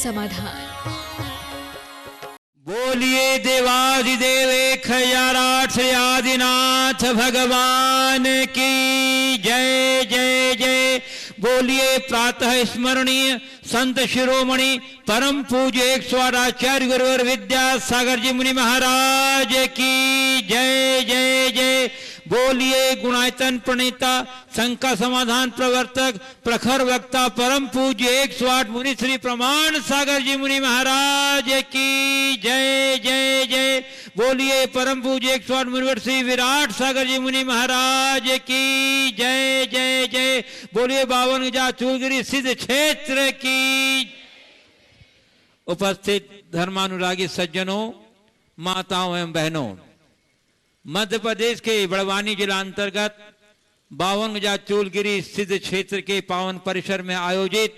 समाधान। बोलिए देवादिदेव एक आदिनाथ भगवान की जय जय जय। बोलिए प्रातः स्मरणीय संत शिरोमणि परम पूज्य 108 आचार्य गुरुवर विद्यासागर जी मुनि महाराज की जय जय जय। बोलिए गुणायतन प्रणेता शंका समाधान प्रवर्तक प्रखर वक्ता परम पूज्य 108 मुनि श्री प्रमाण सागर जी मुनि महाराज की जय जय जय। बोलिए परम पूज्य 108 मुनिवर श्री विराट सागर जी मुनि महाराज की जय जय जय। बोलिए 52 चूलगिरी सिद्ध क्षेत्र की। उपस्थित धर्मानुरागी सज्जनों, माताओं एवं बहनों, मध्य प्रदेश के बड़वानी जिला अंतर्गत 52 चूलगिरी सिद्ध क्षेत्र के पावन परिसर में आयोजित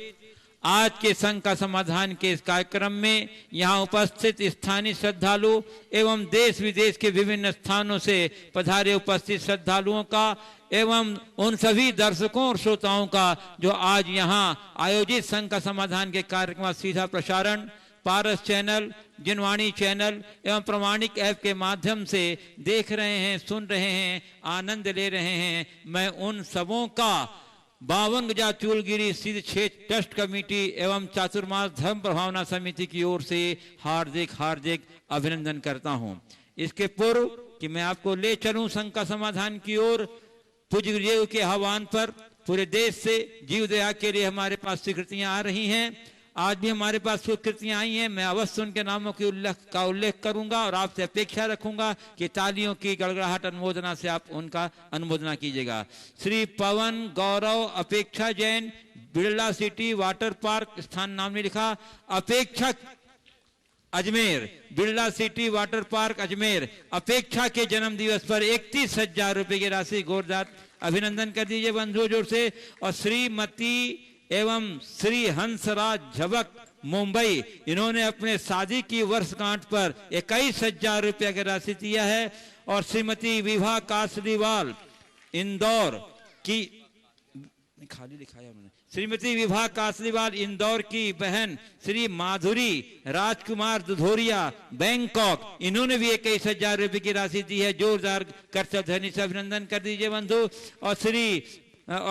आज के संघ का समाधान के इस कार्यक्रम में यहाँ उपस्थित स्थानीय श्रद्धालु एवं देश विदेश के विभिन्न स्थानों से पधारे उपस्थित श्रद्धालुओं का एवं उन सभी दर्शकों और श्रोताओं का जो आज यहाँ आयोजित संघ का समाधान के कार्यक्रम का सीधा प्रसारण पारस चैनल, जिनवाणी चैनल एवं प्रमाणिक ऐप के माध्यम से देख रहे हैं, सुन रहे हैं, आनंद ले रहे हैं, मैं उन सबों का 52 चूलगिरी सिद्ध क्षेत्र ट्रस्ट कमेटी एवं चातुर्मास धर्म प्रभावना समिति की ओर से हार्दिक हार्दिक अभिनंदन करता हूं। इसके पूर्व कि मैं आपको ले चलूं संघ का समाधान की ओर, पूज्य गुरुदेव के आह्वान पर पूरे देश से जीव दया के लिए हमारे पास स्वीकृतियां आ रही हैं। आज भी हमारे पास स्वीकृतियां आई हैं। मैं अवश्य उनके नामों के उल्लेख करूंगा और आपसे अपेक्षा रखूंगा कि तालियों की गड़गड़ाहट अनुमोदना से आप उनका अनुमोदना कीजिएगा। Shri Pawan Gaurav Apeksha Jain, Birla city water park, स्थान नाम नहीं लिखा, अपेक्षक Ajmer, Birla city water park Ajmer, Apeksha के जन्म दिवस पर 31,000 रुपए की राशि गोरदार अभिनंदन कर दीजिए बंधुओं जोर से। और श्रीमती एवं श्री हंसराज झबक मुंबई, इन्होंने अपने शादी की वर्षगांठ पर 21,000 रुपया की राशि दिया है। और श्रीमती विभा कासलीवाल इंदौर की, खाली लिखाया उन्होंने, श्रीमती विभा कासलीवाल इंदौर की बहन श्री माधुरी राजकुमार दुधोरिया बैंकॉक, इन्होंने भी 21,000 रुपये की राशि दी है। जोरदार करतध्वनि से अभिनंदन कर दीजिए बंधु। और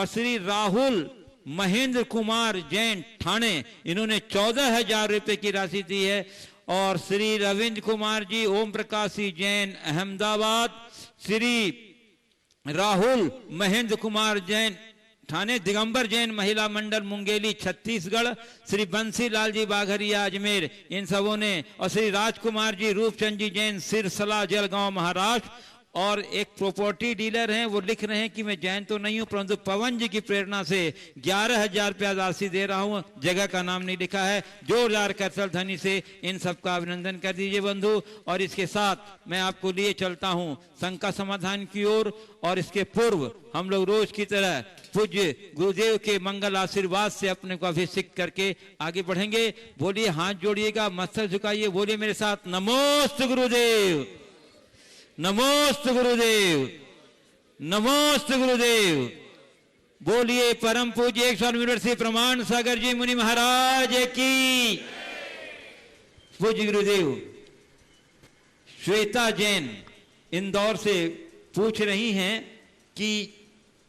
श्री राहुल महेंद्र कुमार जैन ठाणे, इन्होंने 14,000 रुपये की राशि दी है। और श्री रविंद्र कुमार जी ओम प्रकाश जैन अहमदाबाद, श्री राहुल महेंद्र कुमार जैन ठाणे, दिगंबर जैन महिला मंडल मुंगेली छत्तीसगढ़, श्री बंसीलाल जी बाघरिया अजमेर, इन सबों ने। और श्री राजकुमार जी रूपचंद जी जैन सिरसला जलगांव महाराष्ट्र। और एक प्रॉपर्टी डीलर हैं, वो लिख रहे हैं कि मैं जैन तो नहीं हूं परंतु पवन जी की प्रेरणा से 11,000 रुपया राशि दे रहा हूं, जगह का नाम नहीं लिखा है। जोरदार करतल ध्वनि से इन सबका अभिनंदन कर दीजिए बंधु। और इसके साथ मैं आपको लिए चलता हूं संघ का समाधान की ओर। और इसके पूर्व हम लोग रोज की तरह पूज्य गुरुदेव के मंगल आशीर्वाद से अपने को अभिषेक करके आगे बढ़ेंगे। बोलिए, हाथ जोड़िएगा, मस्तक झुकाइए, बोलिए मेरे साथ, नमोस्तु गुरुदेव, नमोस्तु गुरुदेव, नमोस्तु गुरुदेव। बोलिए परम पूज्य 108 यूनिवर्सिटी प्रमाण सागर जी मुनि महाराज की। पूज्य गुरुदेव श्वेता जैन इंदौर से पूछ रही हैं कि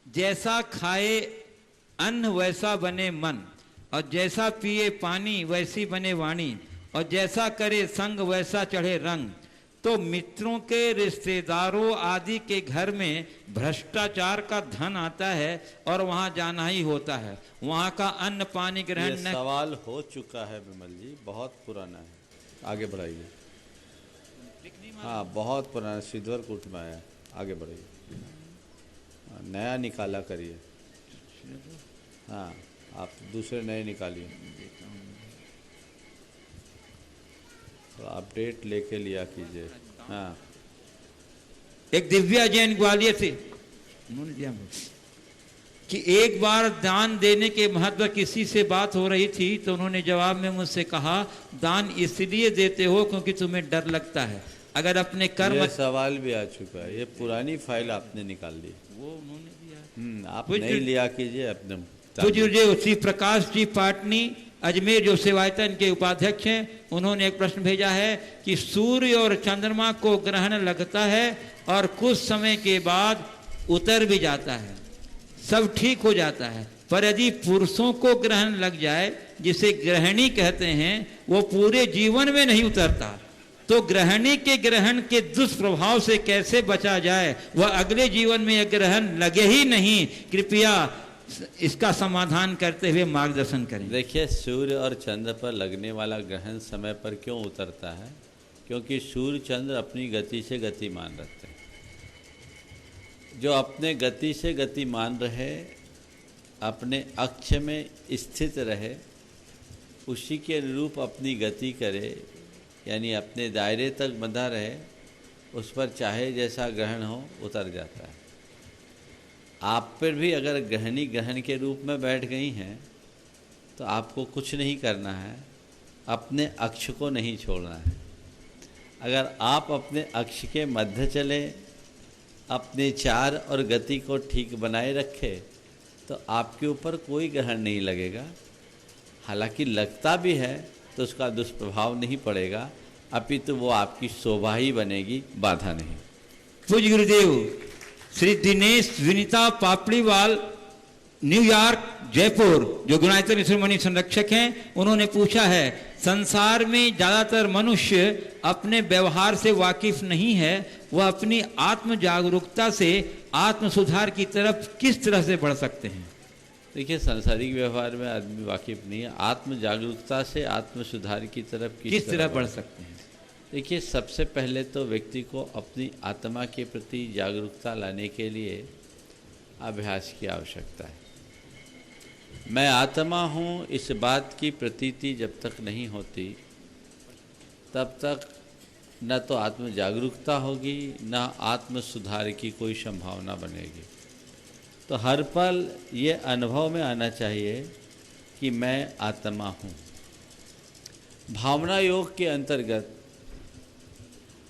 जैसा खाए अन्न वैसा बने मन, और जैसा पिए पानी वैसी बने वाणी, और जैसा करे संग वैसा चढ़े रंग। तो मित्रों के, रिश्तेदारों आदि के घर में भ्रष्टाचार का धन आता है और वहां जाना ही होता है, वहां का अन्न पानी ग्रहण न। सवाल हो चुका है विमल जी, बहुत पुराना है, आगे बढ़ाइए। हाँ, बहुत पुराना, सिद्धवर कूट में आया, आगे बढ़ाइए, नया निकाला करिए। हाँ, आप दूसरे नए निकालिए, तो अपडेट लेके लिया कीजिए। हाँ, एक दिव्या जैन ग्वालियर से उन्होंने दिया कि एक बार दान देने के महत्व किसी से बात हो रही थी, तो उन्होंने जवाब में मुझसे कहा, दान इसलिए देते हो क्योंकि तुम्हें डर लगता है, अगर अपने कर्म। ये सवाल भी आ चुका है, ये पुरानी फाइल आपने निकाल ली, वो उन्होंने दिया। आप नहीं लिया कीजिए अपने। पूज्य श्री प्रकाश जी पाटनी अजमेर जो सेवायतन के उपाध्यक्ष हैं, उन्होंने एक प्रश्न भेजा है कि सूर्य और चंद्रमा को ग्रहण लगता है और कुछ समय के बाद उतर भी जाता है, सब ठीक हो जाता है, पर यदि पुरुषों को ग्रहण लग जाए, जिसे ग्रहणी कहते हैं, वो पूरे जीवन में नहीं उतरता, तो ग्रहणी के ग्रहण के दुष्प्रभाव से कैसे बचा जाए, वह अगले जीवन में यह ग्रहण लगे ही नहीं। कृपया इसका समाधान करते हुए मार्गदर्शन करें। देखिए, सूर्य और चंद्र पर लगने वाला ग्रहण समय पर क्यों उतरता है? क्योंकि सूर्य चंद्र अपनी गति से गतिमान रहते हैं। जो अपने गति से गतिमान रहे, अपने अक्ष में स्थित रहे, उसी के अनुरूप अपनी गति करे, यानी अपने दायरे तक बंधा रहे, उस पर चाहे जैसा ग्रहण हो उतर जाता है। आप पर भी अगर ग्रहणी ग्रहण के रूप में बैठ गई हैं तो आपको कुछ नहीं करना है, अपने अक्ष को नहीं छोड़ना है। अगर आप अपने अक्ष के मध्य चले, अपने चार और गति को ठीक बनाए रखे, तो आपके ऊपर कोई ग्रहण नहीं लगेगा। हालांकि लगता भी है तो उसका दुष्प्रभाव नहीं पड़ेगा, अपितु वो आपकी शोभा ही बनेगी, बाधा नहीं। पूज्य गुरुदेव श्री दिनेश विनीता पापड़ीवाल, न्यूयॉर्क, जयपुर, जो गुणायतन शिरोमणि संरक्षक हैं, उन्होंने पूछा है, संसार में ज़्यादातर मनुष्य अपने व्यवहार से वाकिफ नहीं है, वह अपनी आत्म जागरूकता से आत्म सुधार की तरफ किस तरह से बढ़ सकते हैं? देखिए, सांसारिक व्यवहार में आदमी वाकिफ नहीं है, आत्म जागरूकता से आत्म सुधार की तरफ किस तरह बढ़ सकते हैं? देखिए, सबसे पहले तो व्यक्ति को अपनी आत्मा के प्रति जागरूकता लाने के लिए अभ्यास की आवश्यकता है। मैं आत्मा हूँ, इस बात की प्रतीति जब तक नहीं होती, तब तक न तो आत्म जागरूकता होगी, न आत्म सुधार की कोई संभावना बनेगी। तो हर पल ये अनुभव में आना चाहिए कि मैं आत्मा हूँ। भावना योग के अंतर्गत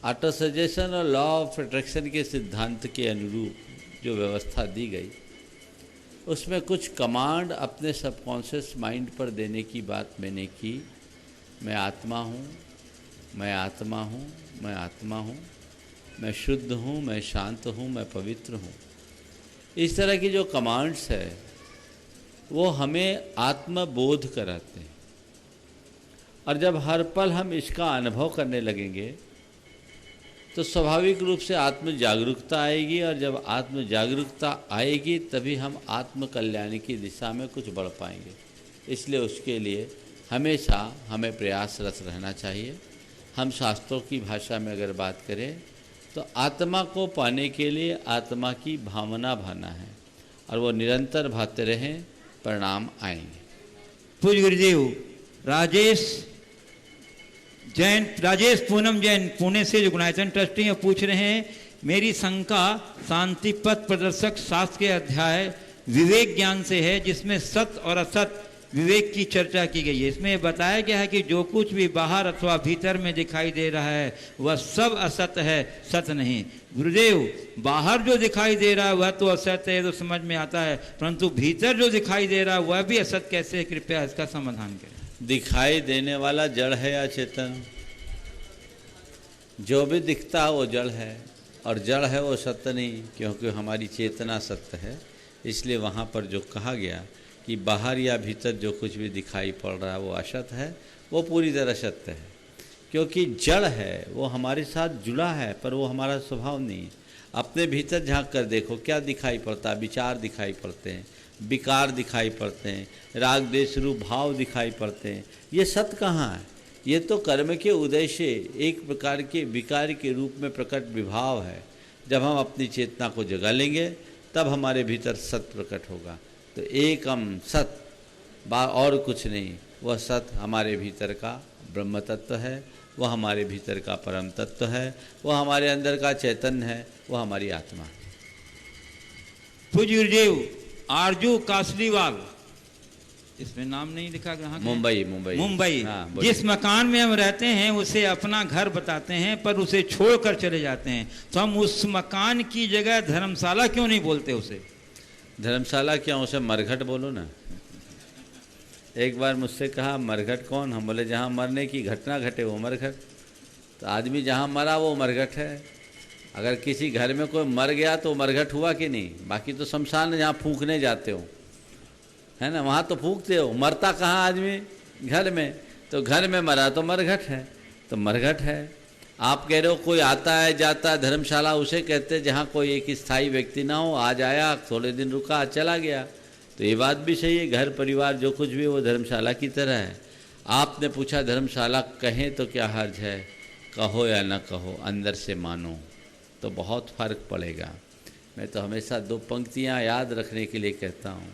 ऑटो सजेशन और लॉ ऑफ अट्रैक्शन के सिद्धांत के अनुरूप जो व्यवस्था दी गई, उसमें कुछ कमांड अपने सबकॉन्शियस माइंड पर देने की बात मैंने की। मैं आत्मा हूँ, मैं आत्मा हूँ, मैं आत्मा हूँ, मैं शुद्ध हूँ, मैं शांत हूँ, मैं पवित्र हूँ। इस तरह की जो कमांड्स है वो हमें आत्मबोध कराते हैं। और जब हर पल हम इसका अनुभव करने लगेंगे तो स्वाभाविक रूप से आत्म जागरूकता आएगी, और जब आत्म जागरूकता आएगी तभी हम आत्म कल्याण की दिशा में कुछ बढ़ पाएंगे। इसलिए उसके लिए हमेशा हमें प्रयासरत रहना चाहिए। हम शास्त्रों की भाषा में अगर बात करें तो आत्मा को पाने के लिए आत्मा की भावना भाना है, और वो निरंतर भाते रहें, परिणाम आएंगे। पूज्य गुरुदेव राजेश पूनम जैन पुणे से, जो गुणायतन ट्रस्टी हैं, पूछ रहे हैं, मेरी शंका शांति पथ प्रदर्शक शास्त्र के अध्याय विवेक ज्ञान से है, जिसमें सत्य और असत विवेक की चर्चा की गई है। इसमें बताया गया है कि जो कुछ भी बाहर अथवा भीतर में दिखाई दे रहा है वह सब असत है, सत्य नहीं। गुरुदेव, बाहर जो दिखाई दे रहा है वह तो असत है, तो समझ में आता है, परंतु भीतर जो दिखाई दे रहा है वह भी असत कैसे है? कृपया इसका समाधान करें। दिखाई देने वाला जड़ है या चेतन? जो भी दिखता है वो जड़ है, और जड़ है वो सत्य नहीं, क्योंकि हमारी चेतना सत्य है। इसलिए वहाँ पर जो कहा गया कि बाहर या भीतर जो कुछ भी दिखाई पड़ रहा है वो असत है, वो पूरी तरह सत्य है। क्योंकि जड़ है वो हमारे साथ जुड़ा है, पर वो हमारा स्वभाव नहीं। अपने भीतर झांक कर देखो, क्या दिखाई पड़ता है? विचार दिखाई पड़ते हैं, विकार दिखाई पड़ते हैं, राग द्वेष रूप भाव दिखाई पड़ते हैं। ये सत्य कहाँ है? ये तो कर्म के उदय से एक प्रकार के विकार के रूप में प्रकट विभाव है। जब हम अपनी चेतना को जगा लेंगे तब हमारे भीतर सत्य प्रकट होगा। तो एकम सत, और कुछ नहीं, वह सत्य हमारे भीतर का ब्रह्म तत्व है, वह हमारे भीतर का परम तत्व है, वह हमारे अंदर का चैतन्य है, वह हमारी आत्मा है। पूज्य गुरुदेव आरजू कासलीवाल, इसमें नाम नहीं लिखा, कहाँ? मुंबई। हाँ, जिस मकान में हम रहते हैं उसे अपना घर बताते हैं, पर उसे छोड़कर चले जाते हैं, तो हम उस मकान की जगह धर्मशाला क्यों नहीं बोलते? उसे धर्मशाला क्या, उसे मरघट बोलो ना। एक बार मुझसे कहा मरघट कौन? हम बोले जहाँ मरने की घटना घटे वो मरघट। तो आदमी जहाँ मरा वो मरघट है। अगर किसी घर में कोई मर गया तो मरघट हुआ कि नहीं? बाकी तो शमशान जहाँ फूंकने जाते हो, है ना, वहाँ तो फूंकते हो। मरता कहाँ आदमी? घर में। तो घर में मरा तो मरघट है, तो मरघट है। आप कह रहे हो कोई आता है जाता है धर्मशाला, उसे कहते हैं जहाँ कोई एक स्थायी व्यक्ति ना हो, आज आया थोड़े दिन रुका चला गया। तो ये बात भी सही है, घर परिवार जो कुछ भी वो धर्मशाला की तरह है। आपने पूछा धर्मशाला कहें तो क्या हर्ज है, कहो या न कहो, अंदर से मानो तो बहुत फ़र्क पड़ेगा। मैं तो हमेशा 2 पंक्तियाँ याद रखने के लिए कहता हूँ,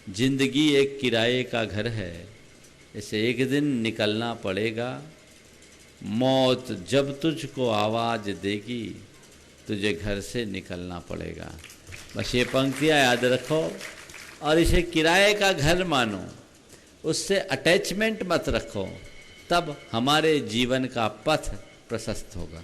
जिंदगी एक किराए का घर है, इसे एक दिन निकलना पड़ेगा। मौत जब तुझको आवाज़ देगी, तुझे घर से निकलना पड़ेगा। बस ये पंक्तियाँ याद रखो और इसे किराए का घर मानो, उससे अटैचमेंट मत रखो, तब हमारे जीवन का पथ प्रशस्त होगा।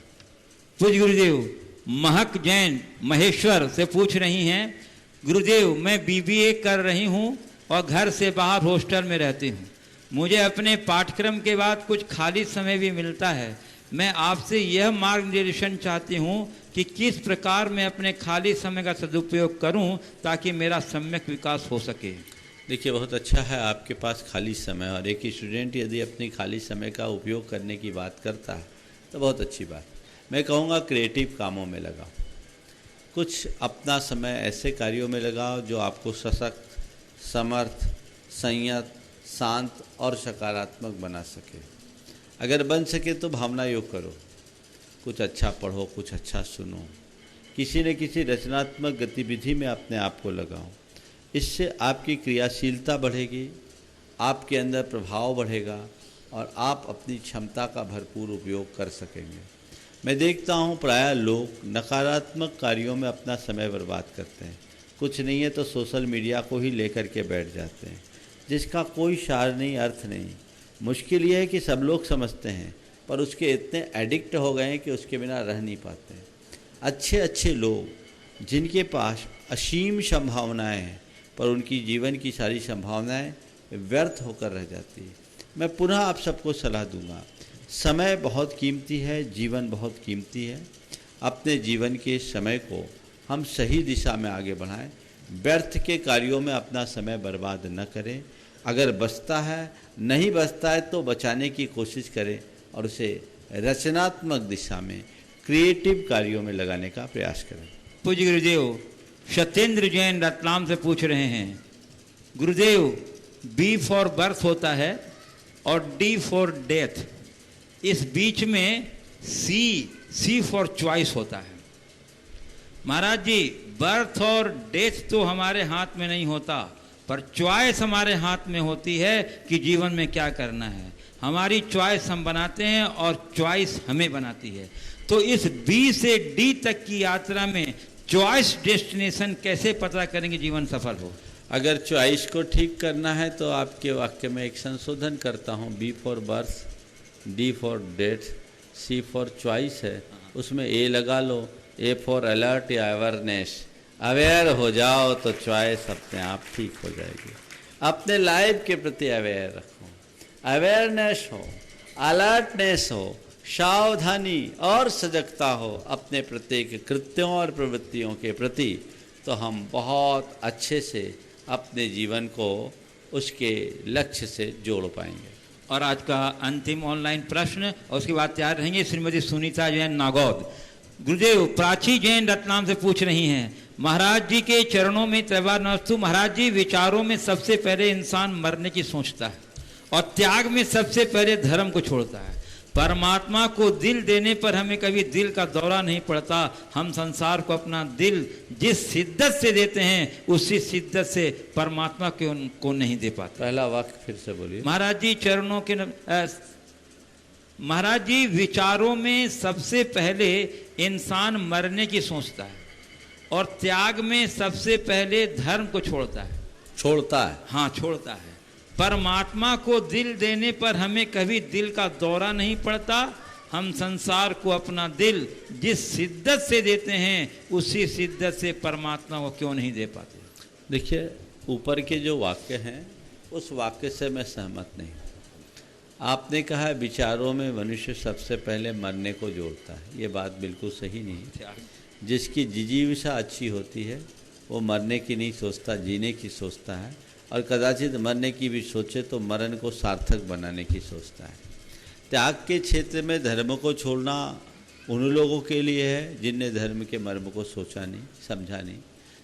पूज्य गुरुदेव, महक जैन महेश्वर से पूछ रही हैं, गुरुदेव मैं बीबीए कर रही हूँ और घर से बाहर हॉस्टल में रहती हूँ। मुझे अपने पाठ्यक्रम के बाद कुछ खाली समय भी मिलता है। मैं आपसे यह मार्गदर्शन चाहती हूँ कि किस प्रकार मैं अपने खाली समय का सदुपयोग करूँ ताकि मेरा सम्यक विकास हो सके। देखिए, बहुत अच्छा है आपके पास खाली समय, और एक स्टूडेंट यदि अपनी खाली समय का उपयोग करने की बात करता है तो बहुत अच्छी बात। मैं कहूँगा क्रिएटिव कामों में लगाओ, कुछ अपना समय ऐसे कार्यों में लगाओ जो आपको सशक्त, समर्थ, संयत, शांत और सकारात्मक बना सके। अगर बन सके तो भावना योग करो, कुछ अच्छा पढ़ो, कुछ अच्छा सुनो, किसी न किसी रचनात्मक गतिविधि में अपने आप को लगाओ। इससे आपकी क्रियाशीलता बढ़ेगी, आपके अंदर प्रभाव बढ़ेगा और आप अपनी क्षमता का भरपूर उपयोग कर सकेंगे। मैं देखता हूँ प्रायः लोग नकारात्मक कार्यों में अपना समय बर्बाद करते हैं। कुछ नहीं है तो सोशल मीडिया को ही लेकर के बैठ जाते हैं, जिसका कोई सार नहीं, अर्थ नहीं। मुश्किल ये है कि सब लोग समझते हैं पर उसके इतने एडिक्ट हो गए हैं कि उसके बिना रह नहीं पाते हैं। अच्छे अच्छे लोग जिनके पास असीम संभावनाएं हैं पर उनकी जीवन की सारी संभावनाएं व्यर्थ होकर रह जाती है। मैं पुनः आप सबको सलाह दूंगा, समय बहुत कीमती है, जीवन बहुत कीमती है। अपने जीवन के समय को हम सही दिशा में आगे बढ़ाएं, व्यर्थ के कार्यों में अपना समय बर्बाद न करें। अगर बचता है, नहीं बचता है तो बचाने की कोशिश करें और उसे रचनात्मक दिशा में, क्रिएटिव कार्यों में लगाने का प्रयास करें। पूज्य गुरुदेव, सत्येंद्र जैन रतलाम से पूछ रहे हैं, गुरुदेव बी फॉर बर्थ होता है और डी फॉर डेथ, इस बीच में सी फॉर चॉइस होता है। महाराज जी, बर्थ और डेथ तो हमारे हाथ में नहीं होता, पर चॉइस हमारे हाथ में होती है कि जीवन में क्या करना है। हमारी चॉइस हम बनाते हैं और चॉइस हमें बनाती है। तो इस बी से डी तक की यात्रा में चॉइस डेस्टिनेशन कैसे पता करेंगे जीवन सफल हो? अगर चॉइस को ठीक करना है तो आपके वाक्य में एक संशोधन करता हूँ। B for birth, D for death, C for choice है, उसमें ए लगा लो, ए फॉर अलर्ट या अवेयरनेस। अवेयर हो जाओ तो चॉइस अपने आप ठीक हो जाएगी। अपने लाइफ के प्रति अवेयर रखो, अवेयरनेस हो, अलर्टनेस हो, सावधानी और सजगता हो अपने प्रत्येक कृत्यों और प्रवृत्तियों के प्रति, तो हम बहुत अच्छे से अपने जीवन को उसके लक्ष्य से जोड़ पाएंगे। और आज का अंतिम ऑनलाइन प्रश्न और उसके बाद तैयार रहेंगे श्रीमती सुनीता जैन नागौद। गुरुदेव, प्राची जैन रतलाम से पूछ रही हैं, महाराज जी के चरणों में त्रिवार नमस्तु। महाराज जी, विचारों में सबसे पहले इंसान मरने की सोचता है और त्याग में सबसे पहले धर्म को छोड़ता है। परमात्मा को दिल देने पर हमें कभी दिल का दौरा नहीं पड़ता। हम संसार को अपना दिल जिस शिद्दत से देते हैं उसी शिद्दत से परमात्मा को नहीं दे पाते। पहला वाक्य फिर से बोलिए। महाराज जी, चरणों के महाराज जी, विचारों में सबसे पहले इंसान मरने की सोचता है और त्याग में सबसे पहले धर्म को छोड़ता है। छोड़ता है? हाँ, छोड़ता है। परमात्मा को दिल देने पर हमें कभी दिल का दौरा नहीं पड़ता। हम संसार को अपना दिल जिस शिद्दत से देते हैं उसी शिद्दत से परमात्मा को क्यों नहीं दे पाते? देखिए, ऊपर के जो वाक्य हैं उस वाक्य से मैं सहमत नहीं। आपने कहा विचारों में मनुष्य सबसे पहले मरने को जोड़ता है, ये बात बिल्कुल सही नहीं। जिसकी जिजीविषा अच्छी होती है वो मरने की नहीं सोचता, जीने की सोचता है, और कदाचित मरने की भी सोचे तो मरण को सार्थक बनाने की सोचता है। त्याग के क्षेत्र में धर्म को छोड़ना उन लोगों के लिए है जिनने धर्म के मर्म को सोचा नहीं, समझा नहीं।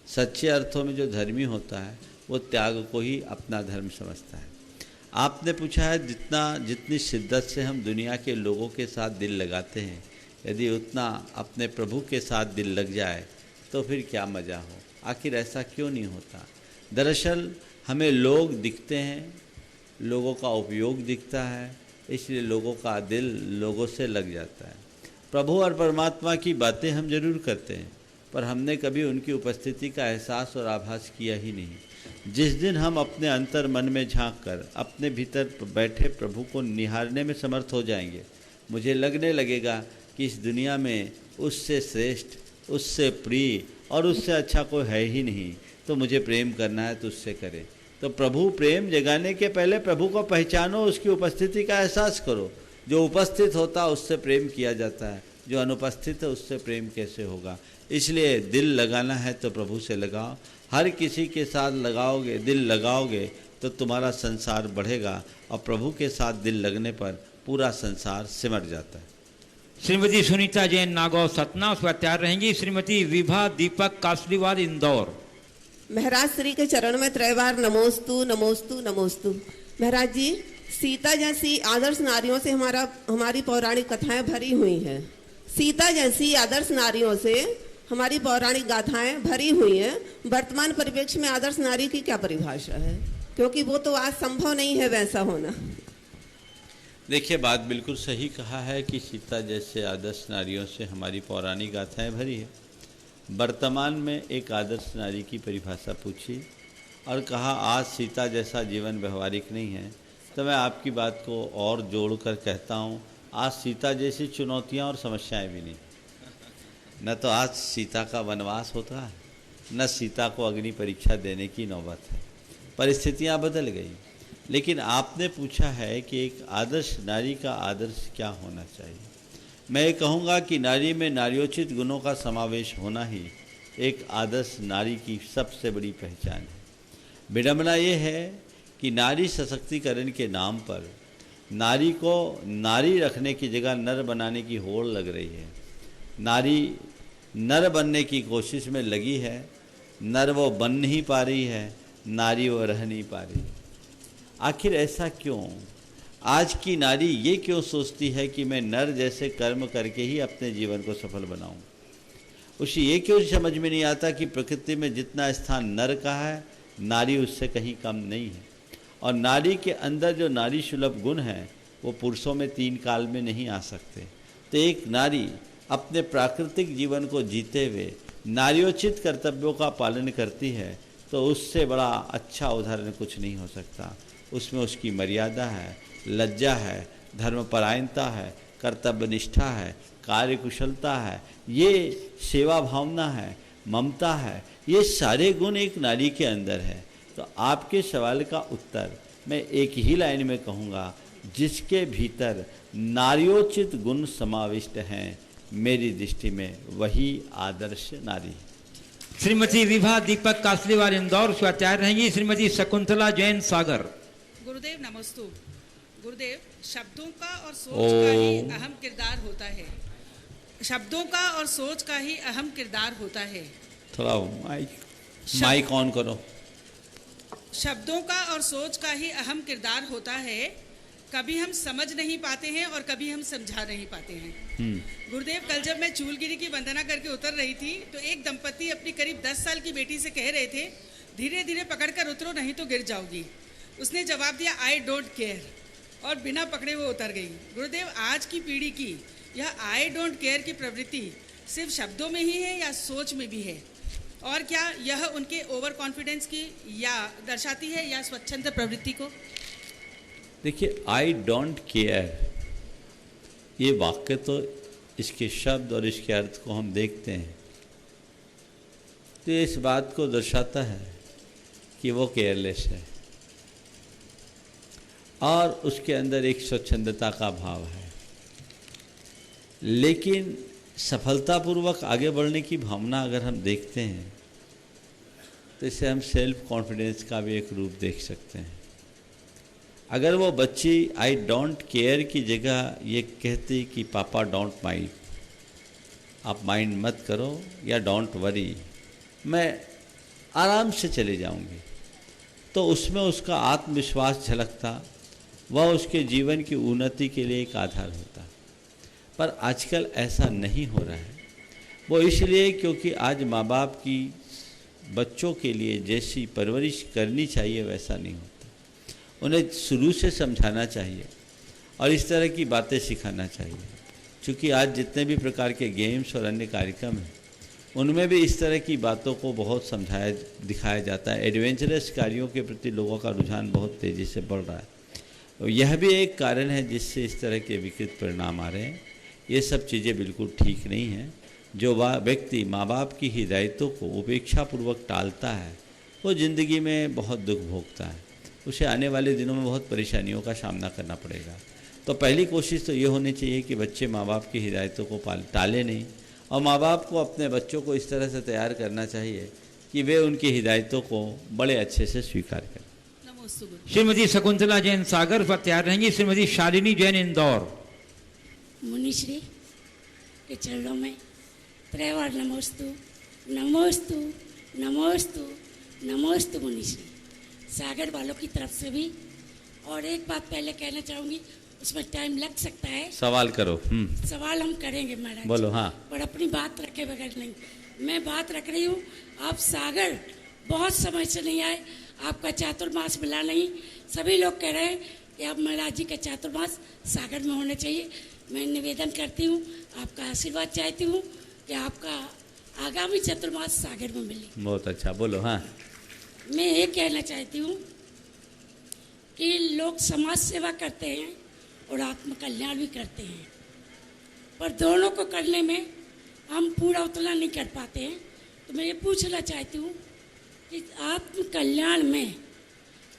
सच्चे अर्थों में जो धर्मी होता है वो त्याग को ही अपना धर्म समझता है। आपने पूछा है जितनी शिद्दत से हम दुनिया के लोगों के साथ दिल लगाते हैं, यदि उतना अपने प्रभु के साथ दिल लग जाए तो फिर क्या मज़ा हो। आखिर ऐसा क्यों नहीं होता? दरअसल हमें लोग दिखते हैं, लोगों का उपयोग दिखता है, इसलिए लोगों का दिल लोगों से लग जाता है। प्रभु और परमात्मा की बातें हम जरूर करते हैं, पर हमने कभी उनकी उपस्थिति का एहसास और आभास किया ही नहीं। जिस दिन हम अपने अंतर मन में झांक कर अपने भीतर बैठे प्रभु को निहारने में समर्थ हो जाएंगे, मुझे लगने लगेगा कि इस दुनिया में उससे श्रेष्ठ, उससे प्रिय और उससे अच्छा कोई है ही नहीं। तो मुझे प्रेम करना है तो उससे करें। तो प्रभु प्रेम जगाने के पहले प्रभु को पहचानो, उसकी उपस्थिति का एहसास करो। जो उपस्थित होता है उससे प्रेम किया जाता है, जो अनुपस्थित है उससे प्रेम कैसे होगा। इसलिए दिल लगाना है तो प्रभु से लगाओ। हर किसी के साथ लगाओगे, दिल लगाओगे तो तुम्हारा संसार बढ़ेगा, और प्रभु के साथ दिल लगने पर पूरा संसार सिमट जाता है। श्रीमती सुनीता जैन नागौर सतना, उस पर तैयार रहेंगी श्रीमती विभा दीपक कासलीवाल इंदौर। महाराज श्री के चरण में त्रैवार नमोस्तु नमोस्तु नमोस्तु। महाराज जी, सीता जैसी आदर्श नारियों से हमारी पौराणिक कथाएं भरी हुई हैं। सीता जैसी आदर्श नारियों से हमारी पौराणिक गाथाएं भरी हुई हैं। वर्तमान परिप्रेक्ष्य में आदर्श नारी की क्या परिभाषा है? क्योंकि वो तो आज संभव नहीं है वैसा होना। देखिए, बात बिल्कुल सही कहा है कि सीता जैसे आदर्श नारियों से हमारी पौराणिक गाथाएं भरी है। वर्तमान में एक आदर्श नारी की परिभाषा पूछी और कहा आज सीता जैसा जीवन व्यवहारिक नहीं है, तो मैं आपकी बात को और जोड़कर कहता हूँ, आज सीता जैसी चुनौतियाँ और समस्याएं भी नहीं। न तो आज सीता का वनवास होता है, न सीता को अग्नि परीक्षा देने की नौबत है। परिस्थितियाँ बदल गई। लेकिन आपने पूछा है कि एक आदर्श नारी का आदर्श क्या होना चाहिए। मैं ये कहूँगा कि नारी में नार्योचित गुणों का समावेश होना ही एक आदर्श नारी की सबसे बड़ी पहचान है। विडंबना ये है कि नारी सशक्तिकरण के नाम पर नारी को नारी रखने की जगह नर बनाने की होड़ लग रही है। नारी नर बनने की कोशिश में लगी है, नर वो बन नहीं पा रही है, नारी वो रह नहीं पा रही। आखिर ऐसा क्यों? आज की नारी ये क्यों सोचती है कि मैं नर जैसे कर्म करके ही अपने जीवन को सफल बनाऊं? उसे ये क्यों समझ में नहीं आता कि प्रकृति में जितना स्थान नर का है, नारी उससे कहीं कम नहीं है। और नारी के अंदर जो नारी सुलभ गुण हैं वो पुरुषों में 3 काल में नहीं आ सकते। तो एक नारी अपने प्राकृतिक जीवन को जीते हुए नार्योचित कर्तव्यों का पालन करती है तो उससे बड़ा अच्छा उदाहरण कुछ नहीं हो सकता। उसमें उसकी मर्यादा है, लज्जा है, धर्मपरायणता है, कर्तव्य निष्ठा है, कार्यकुशलता है, ये सेवा भावना है, ममता है, ये सारे गुण एक नारी के अंदर है। तो आपके सवाल का उत्तर मैं एक ही लाइन में कहूँगा, जिसके भीतर नार्योचित गुण समाविष्ट हैं, मेरी दृष्टि में वही आदर्श नारी है। श्रीमती विभा दीपक कासलीवाल इंदौर, उस पर तैयार रहेंगी श्रीमती शकुंतला जैन सागर। गुरुदेव नमस्तु। गुरुदेव, शब्दों का और सोच का ही अहम किरदार होता है। शब्दों का और सोच का ही अहम किरदार होता है। थोड़ा माइक ऑन करो। शब्दों का और सोच का ही अहम किरदार होता है। कभी हम समझ नहीं पाते हैं और कभी हम समझा नहीं पाते हैं। गुरुदेव, कल जब मैं चूलगिरी की वंदना करके उतर रही थी तो एक दंपति अपनी करीब 10 साल की बेटी से कह रहे थे, धीरे धीरे पकड़कर उतरो नहीं तो गिर जाओगी। उसने जवाब दिया, आई डोंट केयर, और बिना पकड़े वो उतर गई। गुरुदेव, आज की पीढ़ी की यह आई डोंट केयर की प्रवृत्ति सिर्फ शब्दों में ही है या सोच में भी है? और क्या यह उनके ओवर कॉन्फिडेंस की या दर्शाती है या स्वच्छंद प्रवृत्ति को? देखिए, आई डोंट केयर, ये वाक्य तो इसके शब्द और इसके अर्थ को हम देखते हैं तो इस बात को दर्शाता है कि वो केयरलेस है। और उसके अंदर एक स्वच्छंदता का भाव है। लेकिन सफलतापूर्वक आगे बढ़ने की भावना अगर हम देखते हैं तो इसे हम सेल्फ कॉन्फिडेंस का भी एक रूप देख सकते हैं। अगर वो बच्ची आई डोंट केयर की जगह ये कहती कि पापा डोंट माइंड, आप माइंड मत करो, या डोंट वरी, मैं आराम से चले जाऊंगी, तो उसमें उसका आत्मविश्वास झलकता, वह उसके जीवन की उन्नति के लिए एक आधार होता। पर आजकल ऐसा नहीं हो रहा है। वो इसलिए क्योंकि आज माँ बाप की बच्चों के लिए जैसी परवरिश करनी चाहिए वैसा नहीं होता। उन्हें शुरू से समझाना चाहिए और इस तरह की बातें सिखाना चाहिए। क्योंकि आज जितने भी प्रकार के गेम्स और अन्य कार्यक्रम हैं उनमें भी इस तरह की बातों को बहुत समझाया दिखाया जाता है। एडवेंचरस कार्यों के प्रति लोगों का रुझान बहुत तेज़ी से बढ़ रहा है। तो यह भी एक कारण है जिससे इस तरह के विकृत परिणाम आ रहे हैं। ये सब चीज़ें बिल्कुल ठीक नहीं हैं। जो व्यक्ति माँ बाप की हिदायतों को उपेक्षापूर्वक टालता है वो ज़िंदगी में बहुत दुख भोगता है। उसे आने वाले दिनों में बहुत परेशानियों का सामना करना पड़ेगा। तो पहली कोशिश तो ये होनी चाहिए कि बच्चे माँ बाप की हिदायतों को टाले नहीं, और माँ बाप को अपने बच्चों को इस तरह से तैयार करना चाहिए कि वे उनकी हिदायतों को बड़े अच्छे से स्वीकार करें। नमोस्तु गुरु। श्रीमती शकुंतला जैन सागर पर तैयार रहेंगी। श्रीमती शालिनी जैन इंदौर। मुनिश्री के चरणों में त्रैवार नमोस्तु नमोस्तु नमोस्तु नमोस्तु मुनिश्री। सागर वालों की तरफ से भी। और एक बात पहले कहना चाहूँगी, उसमें टाइम लग सकता है। सवाल करो। सवाल हम करेंगे महाराज। बोलो। हाँ। पर अपनी बात रखे बगैर नहीं। मैं बात रख रही हूँ, आप सागर बहुत समय से नहीं आए, आपका चातुर्मास मिला नहीं। सभी लोग कह रहे हैं कि अब महाराज जी का चातुर्मास सागर में होना चाहिए। मैं निवेदन करती हूँ, आपका आशीर्वाद चाहती हूँ कि आपका आगामी चतुर्मास सागर में मिले। बहुत अच्छा। बोलो। हाँ। मैं ये कहना चाहती हूँ कि लोग समाज सेवा करते हैं और आत्म कल्याण भी करते हैं, पर दोनों को करने में हम पूरा उतना नहीं कर पाते हैं। तो मैं ये पूछना चाहती हूँ कि आत्म कल्याण में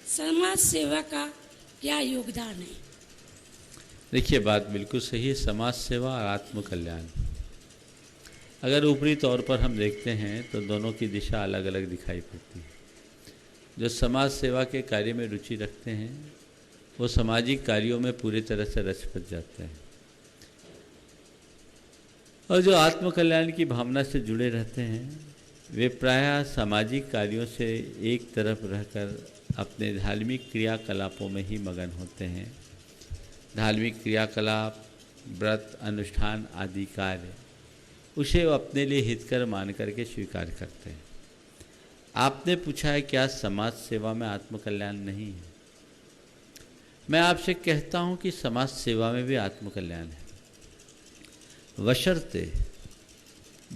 समाज सेवा का क्या योगदान है? देखिए, बात बिल्कुल सही है। समाज सेवा और आत्म कल्याण, अगर ऊपरी तौर पर हम देखते हैं तो दोनों की दिशा अलग अलग दिखाई पड़ती है। जो समाज सेवा के कार्य में रुचि रखते हैं वो सामाजिक कार्यों में पूरी तरह से रच बच जाते हैं, और जो आत्म कल्याण की भावना से जुड़े रहते हैं वे प्रायः सामाजिक कार्यों से एक तरफ रहकर अपने धार्मिक क्रियाकलापों में ही मगन होते हैं। धार्मिक क्रियाकलाप, व्रत, अनुष्ठान आदि कार्य उसे वो अपने लिए हितकर मान करके स्वीकार करते हैं। आपने पूछा है क्या समाज सेवा में आत्म कल्याण नहीं है? मैं आपसे कहता हूं कि समाज सेवा में भी आत्म कल्याण है, बशर्ते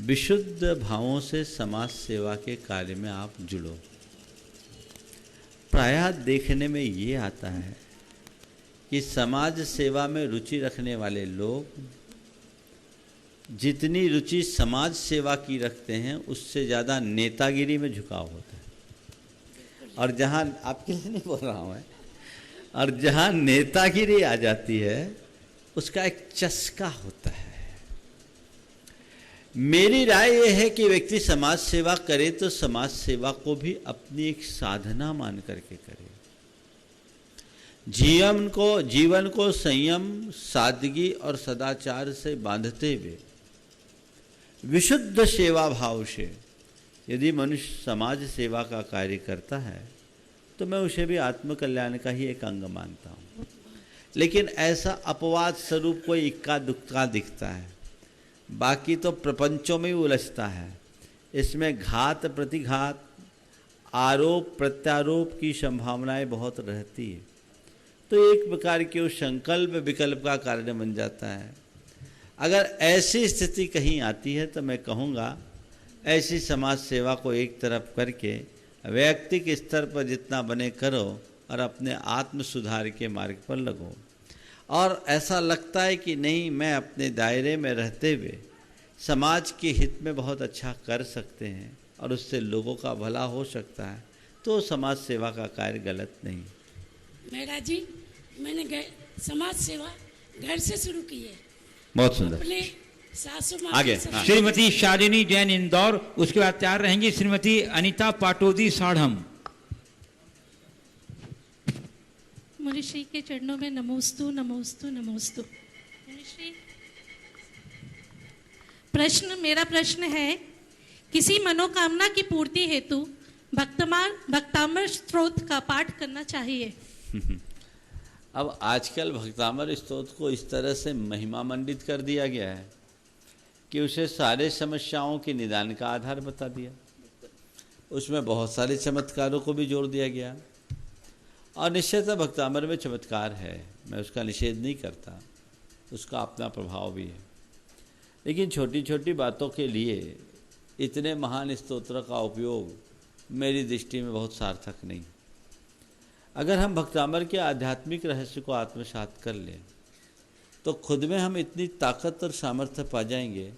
विशुद्ध भावों से समाज सेवा के कार्य में आप जुड़ो। प्रायः देखने में ये आता है कि समाज सेवा में रुचि रखने वाले लोग जितनी रुचि समाज सेवा की रखते हैं उससे ज़्यादा नेतागिरी में झुकाव होता है। और जहाँ, आपके लिए नहीं बोल रहा हूँ मैं, और जहाँ नेतागिरी आ जाती है उसका एक चस्का होता है। मेरी राय यह है कि व्यक्ति समाज सेवा करे तो समाज सेवा को भी अपनी एक साधना मान करके करे। जीवन को संयम, सादगी और सदाचार से बांधते हुए विशुद्ध सेवा भाव से यदि मनुष्य समाज सेवा का कार्य करता है तो मैं उसे भी आत्म कल्याण का ही एक अंग मानता हूँ। लेकिन ऐसा अपवाद स्वरूप कोई इक्का दुक्का दिखता है, बाकी तो प्रपंचों में ही उलझता है। इसमें घात प्रतिघात, आरोप प्रत्यारोप की संभावनाएं बहुत रहती है, तो एक प्रकार की वो संकल्प विकल्प का कारण बन जाता है। अगर ऐसी स्थिति कहीं आती है तो मैं कहूँगा ऐसी समाज सेवा को एक तरफ करके वैयक्तिक स्तर पर जितना बने करो और अपने आत्म सुधार के मार्ग पर लगो। और ऐसा लगता है कि नहीं, मैं अपने दायरे में रहते हुए समाज के हित में बहुत अच्छा कर सकते हैं और उससे लोगों का भला हो सकता है, तो समाज सेवा का कार्य गलत नहीं। मेरा जी मैंने समाज सेवा घर से शुरू की है। बहुत सुंदर। अपने सासू माँ आगे, के साथ- हाँ। श्रीमती शालिनी जैन इंदौर, उसके बाद तैयार रहेंगी श्रीमती अनीता पाटोदी साढ़म। मुनिश्री के चरणों में नमोस्तु नमोस्तु नमोस्तु। मुनिश्री, मेरा प्रश्न है, किसी मनोकामना की पूर्ति हेतु भक्तामर स्तोत्र का पाठ करना चाहिए। अब आजकल भक्तामर स्तोत्र को इस तरह से महिमा मंडित कर दिया गया है कि उसे सारे समस्याओं के निदान का आधार बता दिया। उसमें बहुत सारे चमत्कारों को भी जोड़ दिया गया और निश्चयतः भक्तामर में चमत्कार है, मैं उसका निषेध नहीं करता, उसका अपना प्रभाव भी है। लेकिन छोटी छोटी बातों के लिए इतने महान स्तोत्र का उपयोग मेरी दृष्टि में बहुत सार्थक नहीं। अगर हम भक्तामर के आध्यात्मिक रहस्य को आत्मसात कर लें तो खुद में हम इतनी ताकत और सामर्थ्य पा जाएंगे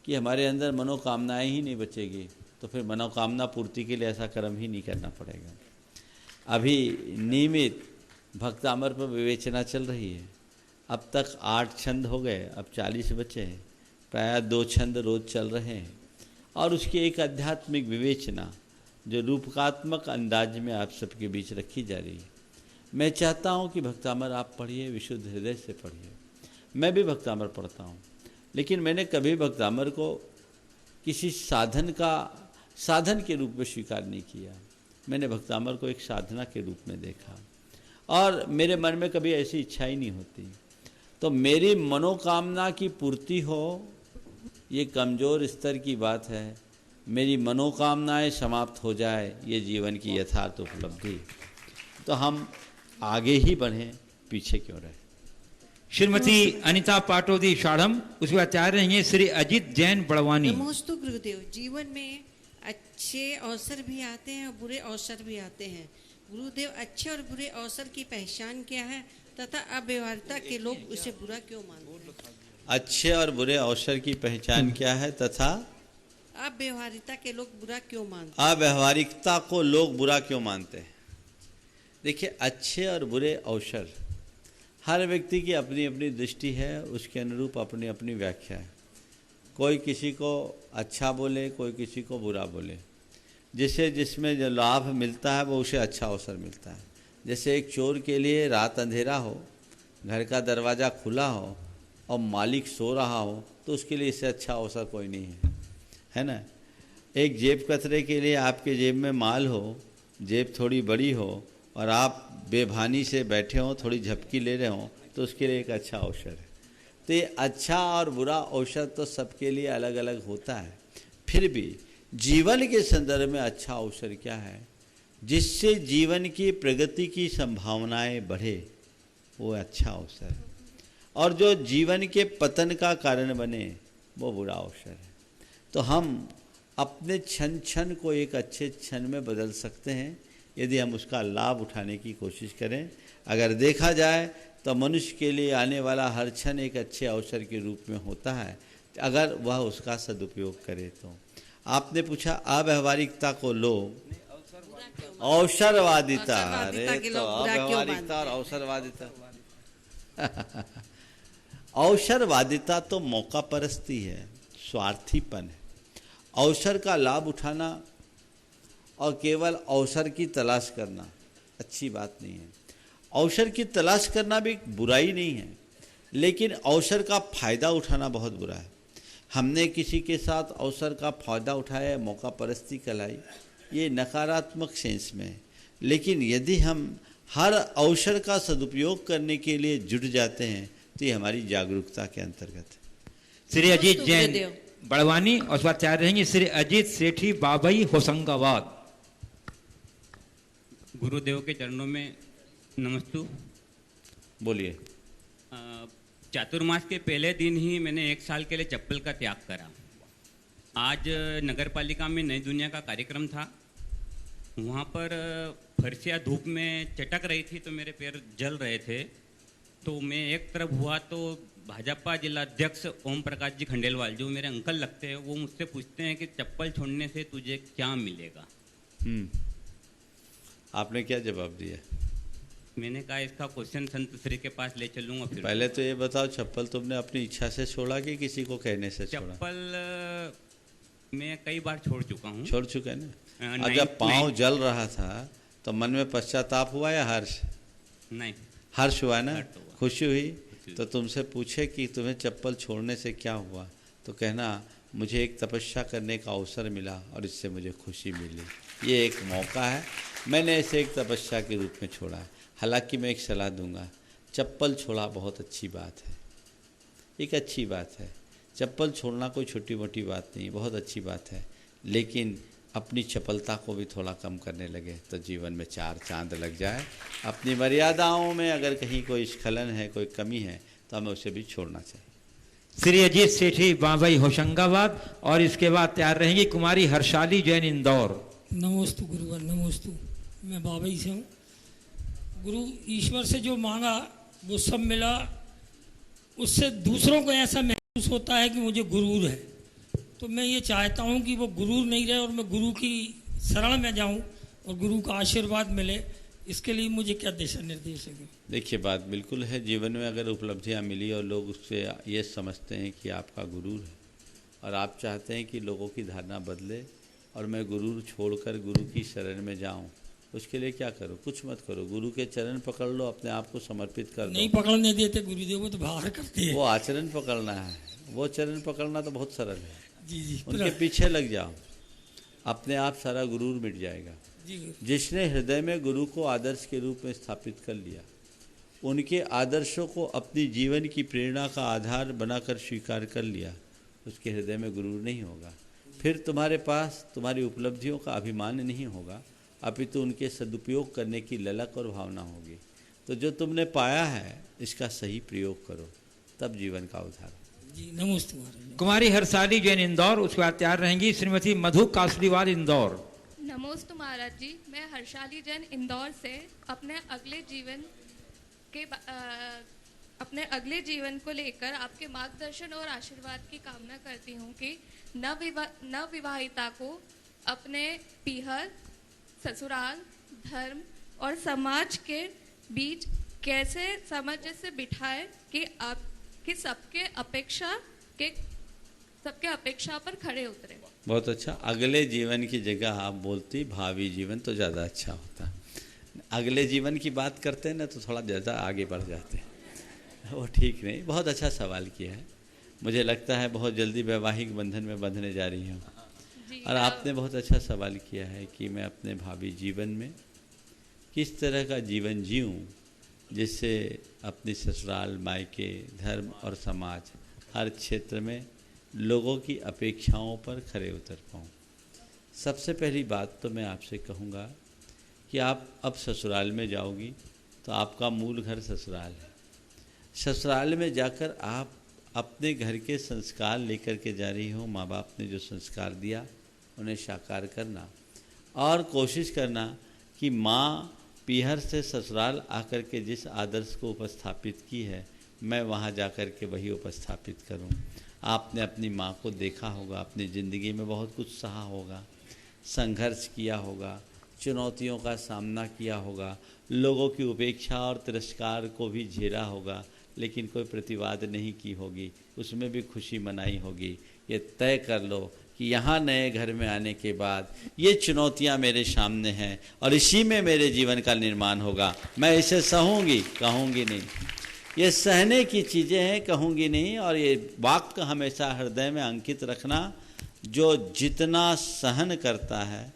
कि हमारे अंदर मनोकामनाएं ही नहीं बचेगी, तो फिर मनोकामना पूर्ति के लिए ऐसा कर्म ही नहीं करना पड़ेगा। अभी नियमित भक्तामर पर विवेचना चल रही है। अब तक 8 छंद हो गए, अब 40 बचे हैं, प्रायः 2 छंद रोज चल रहे हैं और उसकी एक आध्यात्मिक विवेचना जो रूपकात्मक अंदाज में आप सबके बीच रखी जा रही है। मैं चाहता हूँ कि भक्तामर आप पढ़िए, विशुद्ध हृदय से पढ़िए। मैं भी भक्तामर पढ़ता हूँ, लेकिन मैंने कभी भक्तामर को किसी साधन के रूप में स्वीकार नहीं किया। मैंने भक्तामर को एक साधना के रूप में देखा और मेरे मन में कभी ऐसी इच्छा ही नहीं होती। तो मेरी मनोकामना की पूर्ति हो, ये कमज़ोर स्तर की बात है। मेरी मनोकामनाएं समाप्त हो जाए, ये जीवन की यथार्थ उपलब्धि। तो हम आगे ही बढ़ें, पीछे क्यों रहे। श्रीमती अनीता पाटोदी साढ़म, उसके बाद तैयार रहेंगे श्री अजीत जैन बड़वानी। नमोस्तु गुरुदेव। जीवन में अच्छे अवसर भी आते हैं और बुरे अवसर भी आते हैं। गुरुदेव, अच्छे और बुरे अवसर की पहचान क्या है तथा अव्यवहारिता के लोग उसे बुरा क्यों मानते हैं? अच्छे और बुरे अवसर की पहचान क्या है तथा अव्यवहारिता के लोग बुरा क्यों मानते हैं? अव्यवहारिकता को लोग बुरा क्यों मानते हैं? देखिए, अच्छे और बुरे अवसर हर व्यक्ति की अपनी अपनी दृष्टि है, उसके अनुरूप अपनी अपनी व्याख्या है। कोई किसी को अच्छा बोले, कोई किसी को बुरा बोले। जिसमें जो लाभ मिलता है वो उसे अच्छा अवसर मिलता है। जैसे एक चोर के लिए रात अंधेरा हो, घर का दरवाज़ा खुला हो और मालिक सो रहा हो, तो उसके लिए इससे अच्छा अवसर कोई नहीं है ना। एक जेब कतरे के लिए आपके जेब में माल हो, जेब थोड़ी बड़ी हो और आप बेभानी से बैठे हों, थोड़ी झपकी ले रहे हों, तो उसके लिए एक अच्छा अवसर है। तो ये अच्छा और बुरा अवसर तो सबके लिए अलग अलग होता है। फिर भी जीवन के संदर्भ में अच्छा अवसर क्या है, जिससे जीवन की प्रगति की संभावनाएं बढ़े, वो अच्छा अवसर है। और जो जीवन के पतन का कारण बने, वो बुरा अवसर है। तो हम अपने क्षण क्षण को एक अच्छे क्षण में बदल सकते हैं यदि हम उसका लाभ उठाने की कोशिश करें। अगर देखा जाए तो मनुष्य के लिए आने वाला हर क्षण एक अच्छे अवसर के रूप में होता है, अगर वह उसका सदुपयोग करे तो। आपने पूछा अव्यवहारिकता को लोग अवसरवादिता, अरे तो अव्यवहारिकता और अवसरवादिता अवसरवादिता तो मौका परस्ती है, स्वार्थीपन है। अवसर का लाभ उठाना और केवल अवसर की तलाश करना अच्छी बात नहीं है। अवसर की तलाश करना भी बुराई नहीं है, लेकिन अवसर का फ़ायदा उठाना बहुत बुरा है। हमने किसी के साथ अवसर का फ़ायदा उठाया, मौका परस्ती कहलाई, ये नकारात्मक सेंस में है। लेकिन यदि हम हर अवसर का सदुपयोग करने के लिए जुट जाते हैं तो ये हमारी जागरूकता के अंतर्गत है। श्री अजीत जैन बड़वानी, और उसके बाद तैयार रहेंगे श्री अजीत सेठी बाबई होशंगाबाद। गुरुदेव के चरणों में नमस्तु। बोलिए। चातुर्मास के पहले दिन ही मैंने 1 साल के लिए चप्पल का त्याग करा। आज नगर पालिका में नई दुनिया का कार्यक्रम था, वहाँ पर फर्शियाँ धूप में चटक रही थी तो मेरे पैर जल रहे थे। तो मैं एक तरफ हुआ तो भाजपा जिला अध्यक्ष ओम प्रकाश जी खंडेलवाल, जो मेरे अंकल लगते हैं, वो मुझसे पूछते हैं कि चप्पल छोड़ने से तुझे क्या मिलेगा। आपने क्या जवाब दिया? मैंने कहा इसका क्वेश्चन संत श्री के पास ले चलूंगा। फिर पहले तो ये बताओ, चप्पल तुमने अपनी इच्छा से छोड़ा कि किसी को कहने से छोड़ा? चप्पल मैं कई बार छोड़ चुका हूँ। छोड़ चुके ना। नहीं, और जब पाँव जल रहा था तो मन में पश्चाताप हुआ या हर्ष? नहीं, हर्ष हुआ ना, हर्ष हुआ। खुशी हुई। तो तुमसे पूछे कि तुम्हें चप्पल छोड़ने से क्या हुआ, तो कहना मुझे एक तपस्या करने का अवसर मिला और इससे मुझे खुशी मिली, ये एक मौका है, मैंने इसे एक तपस्या के रूप में छोड़ा है। हालांकि मैं एक सलाह दूंगा, चप्पल छोड़ा बहुत अच्छी बात है, एक अच्छी बात है। चप्पल छोड़ना कोई छोटी मोटी बात नहीं, बहुत अच्छी बात है। लेकिन अपनी चपलता को भी थोड़ा कम करने लगे तो जीवन में चार चांद लग जाए। अपनी मर्यादाओं में अगर कहीं कोई स्खलन है, कोई कमी है, तो हमें उसे भी छोड़ना चाहिए। श्री अजीत सेठी बाबई होशंगाबाद, और इसके बाद तैयार रहेंगी कुमारी हर्षाली जैन इंदौर। नमोस्तु गुरुवर, नमोस्तु। मैं बाबई से हूँ। गुरु ईश्वर से जो मांगा वो सब मिला, उससे दूसरों को ऐसा महसूस होता है कि मुझे गुरूर है। तो मैं ये चाहता हूँ कि वो गुरूर नहीं रहे और मैं गुरु की शरण में जाऊँ और गुरु का आशीर्वाद मिले। इसके लिए मुझे क्या दिशा निर्देश है? देखिए, बात बिल्कुल है, जीवन में अगर उपलब्धियां मिली और लोग उससे ये समझते हैं कि आपका गुरूर है और आप चाहते हैं कि लोगों की धारणा बदले और मैं गुरूर छोड़कर गुरु की शरण में जाऊं, उसके लिए क्या करो? कुछ मत करो, गुरु के चरण पकड़ लो, अपने आप को समर्पित कर दो। नहीं पकड़ने देते गुरुदेव, वो तो बाहर करते हैं। वो आचरण पकड़ना है, वो चरण पकड़ना तो बहुत सरल है। जी उनके पीछे लग जाओ, अपने आप सारा गुरूर मिट जाएगा। जिसने हृदय में गुरु को आदर्श के रूप में स्थापित कर लिया, उनके आदर्शों को अपनी जीवन की प्रेरणा का आधार बनाकर स्वीकार कर लिया, उसके हृदय में गुरूर नहीं होगा। फिर तुम्हारे पास तुम्हारी उपलब्धियों का अभिमान नहीं होगा, अपितु उनके सदुपयोग करने की ललक और भावना होगी। तो जो तुमने पाया है इसका सही प्रयोग करो, तब जीवन का उद्धार। जी नमस्ते। कुमारी हर्षाली जैन इंदौर, उसके बाद तैयार रहेंगी श्रीमती मधु कासलीवाल इंदौर। नमोस्तु महाराज जी, मैं हर्षाली जैन इंदौर से अपने अगले जीवन को लेकर आपके मार्गदर्शन और आशीर्वाद की कामना करती हूँ कि नवविवाहिता को अपने पीहर, ससुराल, धर्म और समाज के बीच कैसे सामंजस्य से बिठाए कि सबके अपेक्षा पर खड़े उतरे। बहुत अच्छा। अगले जीवन की जगह आप बोलती भावी जीवन तो ज़्यादा अच्छा होता। अगले जीवन की बात करते हैं ना तो थोड़ा ज़्यादा आगे बढ़ जाते हैं, वो ठीक नहीं। बहुत अच्छा सवाल किया है, मुझे लगता है बहुत जल्दी वैवाहिक बंधन में बंधने जा रही हूँ। और आपने बहुत अच्छा सवाल किया है कि मैं अपने भावी जीवन में किस तरह का जीवन जीऊँ जिससे अपनी ससुराल, मायके, धर्म और समाज हर क्षेत्र में लोगों की अपेक्षाओं पर खरे उतर पाऊँ। सबसे पहली बात तो मैं आपसे कहूँगा कि आप अब ससुराल में जाओगी तो आपका मूल घर ससुराल है। ससुराल में जाकर आप अपने घर के संस्कार लेकर के जा रही हो। माँ बाप ने जो संस्कार दिया उन्हें साकार करना और कोशिश करना कि माँ पीहर से ससुराल आकर के जिस आदर्श को उपस्थापित की है मैं वहाँ जाकर के वही उपस्थापित करूँ। आपने अपनी माँ को देखा होगा, अपनी ज़िंदगी में बहुत कुछ सहा होगा, संघर्ष किया होगा, चुनौतियों का सामना किया होगा, लोगों की उपेक्षा और तिरस्कार को भी झेला होगा, लेकिन कोई प्रतिवाद नहीं की होगी, उसमें भी खुशी मनाई होगी। ये तय कर लो कि यहाँ नए घर में आने के बाद ये चुनौतियाँ मेरे सामने हैं और इसी में मेरे जीवन का निर्माण होगा। मैं इसे सहूँगी, कहूँगी नहीं। ये सहने की चीज़ें हैं, कहूँगी नहीं। और ये वाक्य हमेशा हृदय में अंकित रखना, जो जितना सहन करता है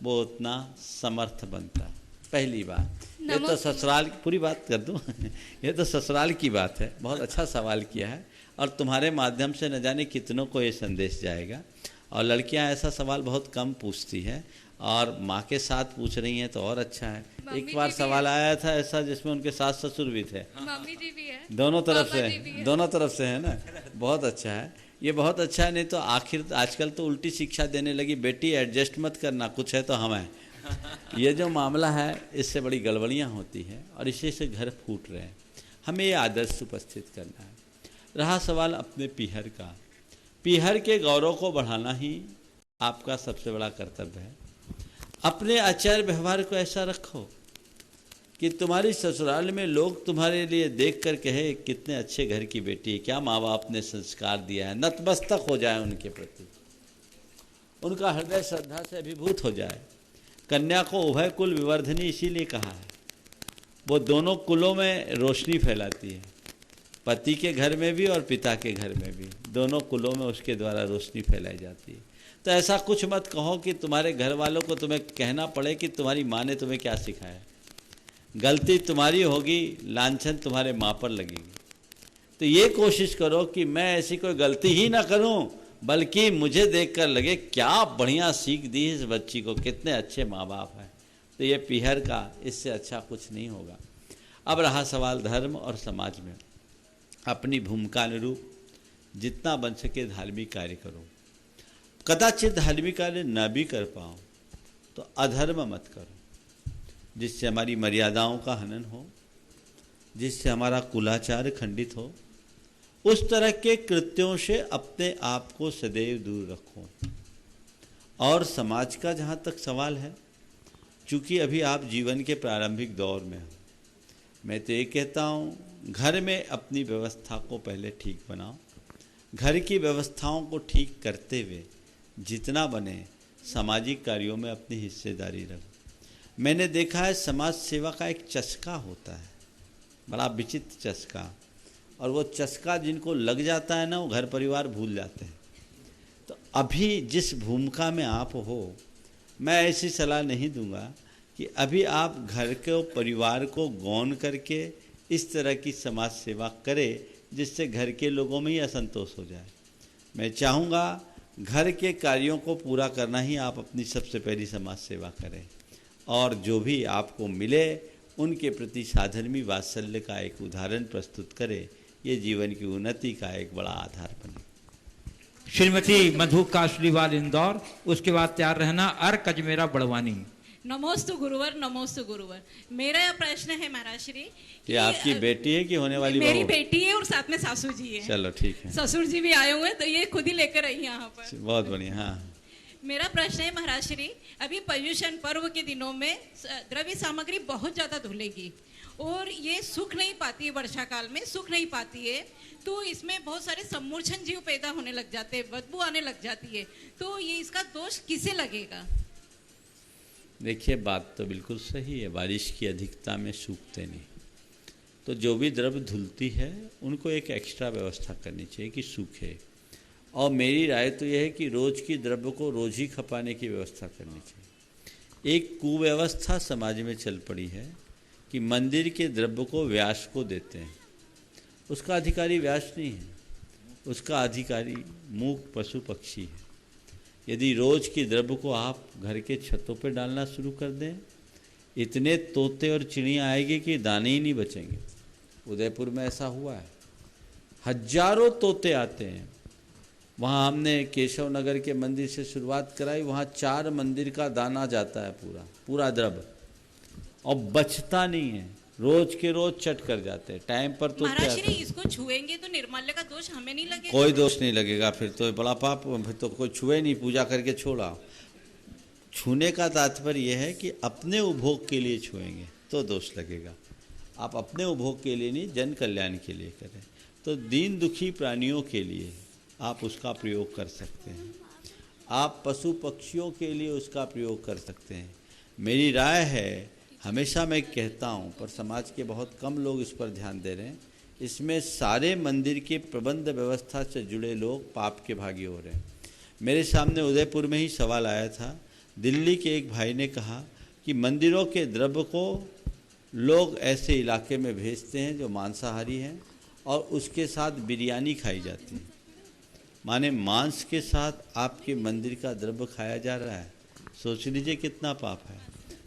वो उतना समर्थ बनता है। पहली बात ये तो ससुराल, पूरी बात कर दूं ये तो ससुराल की बात है। बहुत अच्छा सवाल किया है और तुम्हारे माध्यम से न जाने कितनों को ये संदेश जाएगा। और लड़कियां ऐसा सवाल बहुत कम पूछती हैं और माँ के साथ पूछ रही हैं तो और अच्छा है। एक बार सवाल आया था ऐसा जिसमें उनके सास ससुर भी थे, मम्मी जी भी है, दोनों तरफ से है ना। बहुत अच्छा है, ये बहुत अच्छा है। नहीं तो आखिर आजकल तो उल्टी शिक्षा देने लगी, बेटी एडजस्ट मत करना, कुछ है तो हम हैं। ये जो मामला है इससे बड़ी गड़बड़ियाँ होती हैं और इसी से घर फूट रहे हैं। हमें ये आदर्श उपस्थित करना है। रहा सवाल अपने पीहर का, पीहर के गौरव को बढ़ाना ही आपका सबसे बड़ा कर्तव्य है। अपने आचार व्यवहार को ऐसा रखो कि तुम्हारी ससुराल में लोग तुम्हारे लिए देख कर कहे कितने अच्छे घर की बेटी है, क्या माँ बाप ने संस्कार दिया है, नतमस्तक हो जाए उनके प्रति, उनका हृदय श्रद्धा से अभिभूत हो जाए। कन्या को उभय कुल विवर्धनी इसीलिए कहा है, वो दोनों कुलों में रोशनी फैलाती है, पति के घर में भी और पिता के घर में भी, दोनों कुलों में उसके द्वारा रोशनी फैलाई जाती है। तो ऐसा कुछ मत कहो कि तुम्हारे घर वालों को तुम्हें कहना पड़े कि तुम्हारी माँ ने तुम्हें क्या सिखाया। गलती तुम्हारी होगी, लांछन तुम्हारे माँ पर लगेगी। तो ये कोशिश करो कि मैं ऐसी कोई गलती ही ना करूं, बल्कि मुझे देखकर लगे क्या बढ़िया सीख दी इस बच्ची को, कितने अच्छे माँ बाप हैं। तो ये पीहर का इससे अच्छा कुछ नहीं होगा। अब रहा सवाल धर्म और समाज में, अपनी भूमिका अनुरूप जितना बन सके धार्मिक कार्य करो। कदाचित धार्मिक कार्य न भी कर पाओ तो अधर्म मत करो, जिससे हमारी मर्यादाओं का हनन हो, जिससे हमारा कुलाचार खंडित हो। उस तरह के कृत्यों से अपने आप को सदैव दूर रखो। और समाज का जहाँ तक सवाल है, चूँकि अभी आप जीवन के प्रारंभिक दौर में हो, मैं तो ये कहता हूँ घर में अपनी व्यवस्था को पहले ठीक बनाओ। घर की व्यवस्थाओं को ठीक करते हुए जितना बने सामाजिक कार्यों में अपनी हिस्सेदारी रखो। मैंने देखा है समाज सेवा का एक चस्का होता है, बड़ा विचित्र चस्का, और वो चस्का जिनको लग जाता है ना, वो घर परिवार भूल जाते हैं। तो अभी जिस भूमिका में आप हो, मैं ऐसी सलाह नहीं दूंगा कि अभी आप घर के परिवार को गौन करके इस तरह की समाज सेवा करें जिससे घर के लोगों में ही असंतोष हो जाए। मैं चाहूँगा घर के कार्यों को पूरा करना ही आप अपनी सबसे पहली समाज सेवा करें, और जो भी आपको मिले उनके प्रति साधर्मी वात्सल्य का एक उदाहरण प्रस्तुत करें। ये जीवन की उन्नति का एक बड़ा आधार बने। श्रीमती मधु कासलीवाल इंदौर, उसके बाद तैयार रहना अर्क अजमेरा बड़वानी। नमोस्तु गुरुवर, नमोस्तु गुरुवर। मेरा प्रश्न है महाराज श्री, ये आपकी बेटी है कि होने वाली? मेरी बेटी है और साथ में सासू जी है। चलो ठीक है। ससुर जी भी आए हुए हैं, तो ये खुद ही लेकर आई यहाँ पर। बहुत बढ़िया। हाँ, मेरा प्रश्न है महाराज श्री, अभी पर्युषण पर्व के दिनों में द्रव्य सामग्री बहुत ज्यादा धुलेगी और ये सूख नहीं पाती है, वर्षा काल में सूख नहीं पाती है, तो इसमें बहुत सारे सम्मूर्छन जीव पैदा होने लग जाते हैं, बदबू आने लग जाती है। तो ये इसका दोष किसे लगेगा? देखिए, बात तो बिल्कुल सही है, बारिश की अधिकता में सूखते नहीं, तो जो भी द्रव्य धुलती है उनको एक एक्स्ट्रा व्यवस्था करनी चाहिए कि सूखे। और मेरी राय तो यह है कि रोज़ की द्रव्य को रोज़ ही खपाने की व्यवस्था करनी चाहिए। एक कुव्यवस्था समाज में चल पड़ी है कि मंदिर के द्रव्य को व्यास को देते हैं। उसका अधिकारी व्यास नहीं है, उसका अधिकारी मूक पशु पक्षी है। यदि रोज़ की द्रव्य को आप घर के छतों पर डालना शुरू कर दें, इतने तोते और चिड़ियाँ आएगी कि दाने ही नहीं बचेंगे। उदयपुर में ऐसा हुआ है, हजारों तोते आते हैं। वहाँ हमने केशव नगर के मंदिर से शुरुआत कराई, वहाँ 4 मंदिर का दाना जाता है, पूरा द्रव्य, और बचता नहीं है। रोज के रोज चट कर जाते हैं, टाइम पर तो महाराज श्री इसको छुएंगे तो निर्माल्य का दोष हमें नहीं लगेगा? कोई दोष नहीं लगेगा, फिर तो बड़ा पाप, फिर तो कोई छुए नहीं, पूजा करके छोड़ा। छूने का तात्पर्य यह है कि अपने उपभोग के लिए छुएंगे तो दोष लगेगा। आप अपने उपभोग के लिए नहीं, जन कल्याण के लिए करें। तो दीन दुखी प्राणियों के लिए आप उसका प्रयोग कर सकते हैं, आप पशु पक्षियों के लिए उसका प्रयोग कर सकते हैं। मेरी राय है, हमेशा मैं कहता हूँ, पर समाज के बहुत कम लोग इस पर ध्यान दे रहे हैं, इसमें सारे मंदिर के प्रबंध व्यवस्था से जुड़े लोग पाप के भागी हो रहे हैं। मेरे सामने उदयपुर में ही सवाल आया था, दिल्ली के एक भाई ने कहा कि मंदिरों के द्रव्य को लोग ऐसे इलाके में भेजते हैं जो मांसाहारी हैं और उसके साथ बिरयानी खाई जाती है। माने मांस के साथ आपके मंदिर का द्रव्य खाया जा रहा है। सोच लीजिए कितना पाप है।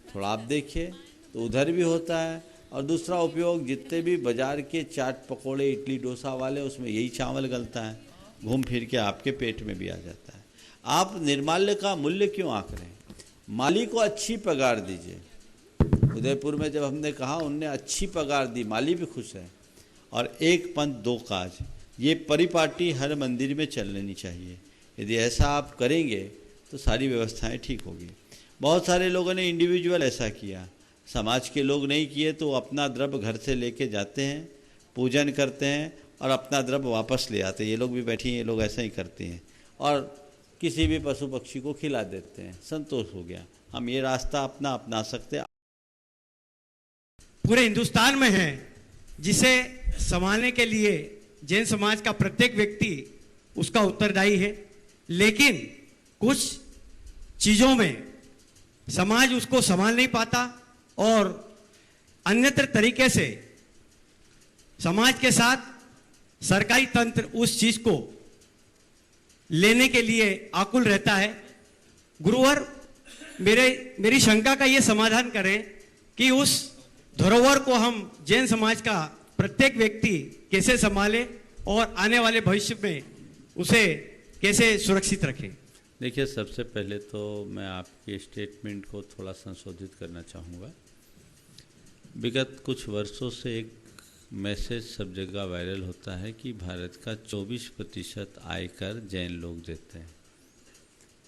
थोड़ा आप देखिए तो उधर भी होता है। और दूसरा उपयोग, जितने भी बाजार के चाट पकोड़े इडली डोसा वाले, उसमें यही चावल गलता है, घूम फिर के आपके पेट में भी आ जाता है। आप निर्माल्य का मूल्य क्यों आंक रहे हैं? माली को अच्छी पगार दीजिए। उदयपुर में जब हमने कहा, उनने अच्छी पगार दी, माली भी खुश है। और एक पंथ दो काज, ये परिपाटी हर मंदिर में चलनी चाहिए। यदि ऐसा आप करेंगे तो सारी व्यवस्थाएं ठीक होगी। बहुत सारे लोगों ने इंडिविजुअल ऐसा किया, समाज के लोग नहीं किए तो अपना द्रव्य घर से लेके जाते हैं, पूजन करते हैं और अपना द्रव्य वापस ले आते हैं। ये लोग भी बैठी हैं, ये लोग ऐसा ही करते हैं और किसी भी पशु पक्षी को खिला देते हैं, संतोष हो गया। हम ये रास्ता अपना सकते हैं। पूरे हिंदुस्तान में है जिसे संभालने के लिए जैन समाज का प्रत्येक व्यक्ति उसका उत्तरदायी है, लेकिन कुछ चीजों में समाज उसको संभाल नहीं पाता और अन्यत्र तरीके से समाज के साथ सरकारी तंत्र उस चीज को लेने के लिए आकुल रहता है। गुरुवर मेरी शंका का ये समाधान करें कि उस धरोहर को हम जैन समाज का प्रत्येक व्यक्ति कैसे संभाले और आने वाले भविष्य में उसे कैसे सुरक्षित रखें। देखिए, सबसे पहले तो मैं आपके स्टेटमेंट को थोड़ा संशोधित करना चाहूँगा। विगत कुछ वर्षों से एक मैसेज सब जगह वायरल होता है कि भारत का 24% आयकर जैन लोग देते हैं।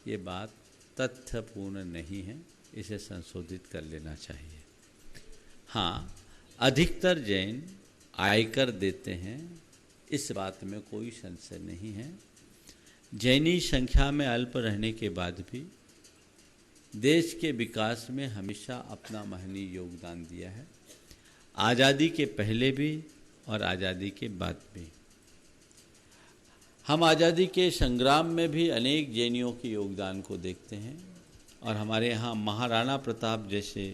ये बात तथ्यपूर्ण नहीं है, इसे संशोधित कर लेना चाहिए। हाँ, अधिकतर जैन आयकर देते हैं, इस बात में कोई संशय नहीं है। जैनी संख्या में अल्प रहने के बाद भी देश के विकास में हमेशा अपना महनीय योगदान दिया है, आज़ादी के पहले भी और आज़ादी के बाद भी। हम आज़ादी के संग्राम में भी अनेक जैनियों के योगदान को देखते हैं और हमारे यहाँ महाराणा प्रताप जैसे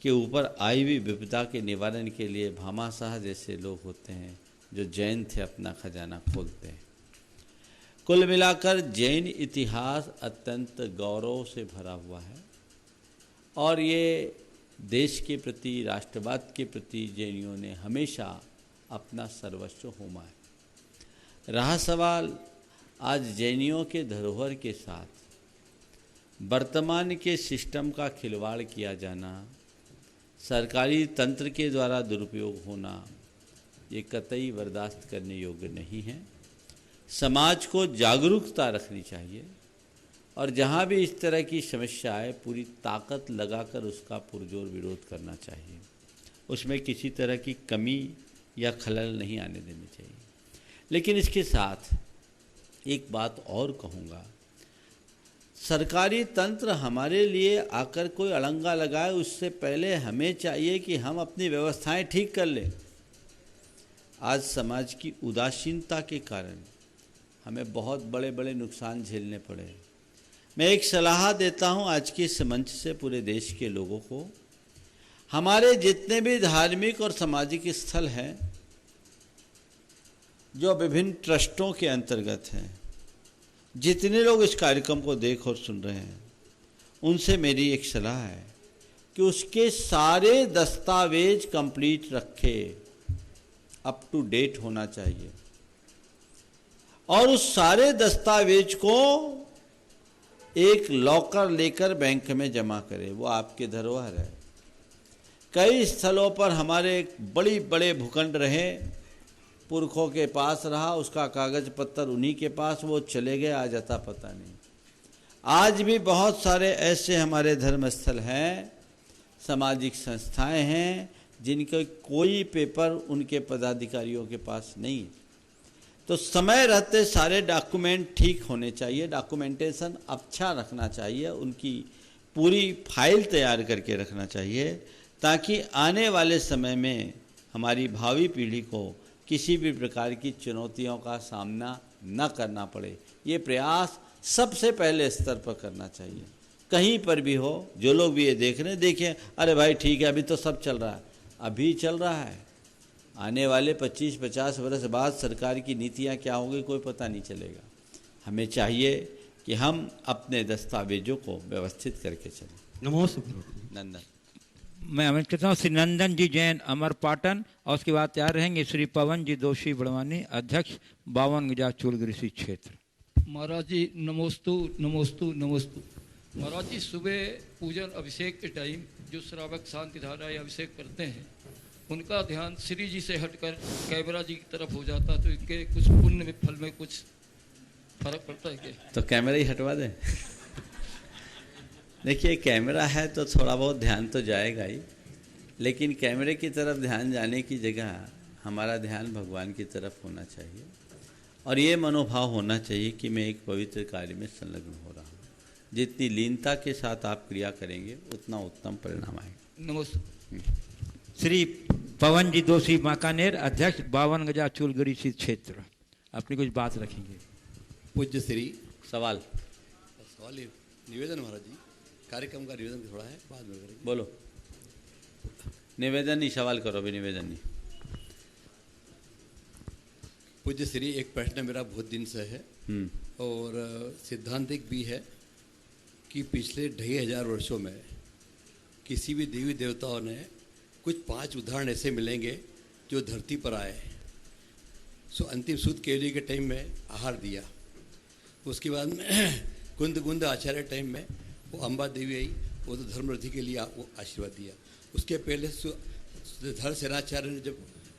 के ऊपर आई हुई विपदा के निवारण के लिए भामाशाह जैसे लोग होते हैं जो जैन थे, अपना खजाना खोलते हैं। कुल मिलाकर जैन इतिहास अत्यंत गौरव से भरा हुआ है और ये देश के प्रति, राष्ट्रवाद के प्रति जैनियों ने हमेशा अपना सर्वस्व होमा है। रहा सवाल आज जैनियों के धरोहर के साथ वर्तमान के सिस्टम का खिलवाड़ किया जाना, सरकारी तंत्र के द्वारा दुरुपयोग होना, ये कतई बर्दाश्त करने योग्य नहीं है। समाज को जागरूकता रखनी चाहिए और जहाँ भी इस तरह की समस्या है पूरी ताकत लगाकर उसका पुरजोर विरोध करना चाहिए। उसमें किसी तरह की कमी या खलल नहीं आने देनी चाहिए। लेकिन इसके साथ एक बात और कहूँगा, सरकारी तंत्र हमारे लिए आकर कोई अड़ंगा लगाए उससे पहले हमें चाहिए कि हम अपनी व्यवस्थाएं ठीक कर लें। आज समाज की उदासीनता के कारण हमें बहुत बड़े बड़े नुकसान झेलने पड़े। मैं एक सलाह देता हूं आज के इस मंच से पूरे देश के लोगों को, हमारे जितने भी धार्मिक और सामाजिक स्थल हैं जो विभिन्न ट्रस्टों के अंतर्गत हैं, जितने लोग इस कार्यक्रम को देख और सुन रहे हैं, उनसे मेरी एक सलाह है कि उसके सारे दस्तावेज कंप्लीट रखे, अप टू डेट होना चाहिए और उस सारे दस्तावेज को एक लॉकर लेकर बैंक में जमा करें। वो आपके धरोहर है। कई स्थलों पर हमारे बड़ी बड़े भूखंड रहे, पुरखों के पास रहा, उसका कागज पत्तर उन्हीं के पास, वो चले गए, आ जाता पता नहीं। आज भी बहुत सारे ऐसे हमारे धर्मस्थल हैं, सामाजिक संस्थाएं हैं जिनके कोई पेपर उनके पदाधिकारियों के पास नहीं है। तो समय रहते सारे डॉक्यूमेंट ठीक होने चाहिए, डॉक्यूमेंटेशन अच्छा रखना चाहिए, उनकी पूरी फाइल तैयार करके रखना चाहिए ताकि आने वाले समय में हमारी भावी पीढ़ी को किसी भी प्रकार की चुनौतियों का सामना न करना पड़े। ये प्रयास सबसे पहले स्तर पर करना चाहिए। कहीं पर भी हो, जो लोग भी ये देख रहे हैं, देखें अरे भाई ठीक है, अभी तो सब चल रहा है, अभी चल रहा है, आने वाले 25-50 वर्ष बाद सरकार की नीतियाँ क्या होंगी कोई पता नहीं चलेगा। हमें चाहिए कि हम अपने दस्तावेजों को व्यवस्थित करके चलें। नमस्ते नंदन। मैं अमित कहता हूँ श्री नंदन जी जैन अमर पाटन और उसके बाद तैयार रहेंगे श्री पवन जी दोषी बड़वानी, अध्यक्ष 52 गजा चूलगिरी क्षेत्र। महाराज जी नमोस्तु नमोस्तु नमोस्तु। महाराज जी सुबह पूजन अभिषेक के टाइम जो श्रावक शांति धारा या अभिषेक करते हैं उनका ध्यान श्री जी से हटकर कैमरा जी की तरफ हो जाता, तो इनके कुछ पुण्य में फल में कुछ फर्क पड़ता है क्या? तो कैमरा ही हटवा दें। देखिए कैमरा है तो थोड़ा बहुत ध्यान तो जाएगा ही, लेकिन कैमरे की तरफ ध्यान जाने की जगह हमारा ध्यान भगवान की तरफ होना चाहिए और ये मनोभाव होना चाहिए कि मैं एक पवित्र कार्य में संलग्न हो रहा हूँ। जितनी लीनता के साथ आप क्रिया करेंगे उतना उत्तम परिणाम आएगा। नमस्ते। श्री पवन जी दोषी माकानेर, अध्यक्ष 52 गजा चूलगिरी शीत क्षेत्र, अपनी कुछ बात रखेंगे। पूज्य श्री सवाल निवेदन महाराज जी, कार्यक्रम का निवेदन थोड़ा है, बाद में करेंगे। बोलो। निवेदन नहीं, सवाल करो, अभी निवेदन नहीं। पूज्य श्री, एक प्रश्न मेरा बहुत दिन से है और सिद्धांतिक भी है कि पिछले 2500 वर्षों में किसी भी देवी देवताओं ने कुछ 5 उदाहरण ऐसे मिलेंगे जो धरती पर आए। सो अंतिम सूत केवली के टाइम में आहार दिया, उसके बाद में कुंद आचार्य टाइम में वो अम्बा देवी आई, वो तो धर्मवृद्धि के लिए वो आशीर्वाद दिया। उसके पहले धर सेनाचार्य ने जब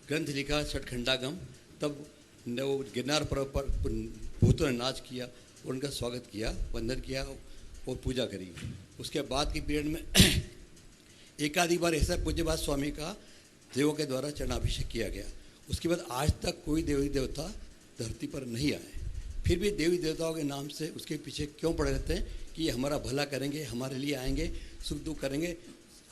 ग्रंथ लिखा छठखंडागम, तब ने वो गिरनार पर्व पर भूतों ने नाच किया और उनका स्वागत किया, वंदन किया और पूजा करी। उसके बाद के पीरियड में एक आधी बार ऐसा पूज्यपाद स्वामी का देवों के द्वारा चरणाभिषेक किया गया। उसके बाद आज तक कोई देवी देवता धरती पर नहीं आए। फिर भी देवी देवताओं के नाम से उसके पीछे क्यों पड़े रहते हैं कि ये हमारा भला करेंगे, हमारे लिए आएंगे, सुख दुख करेंगे।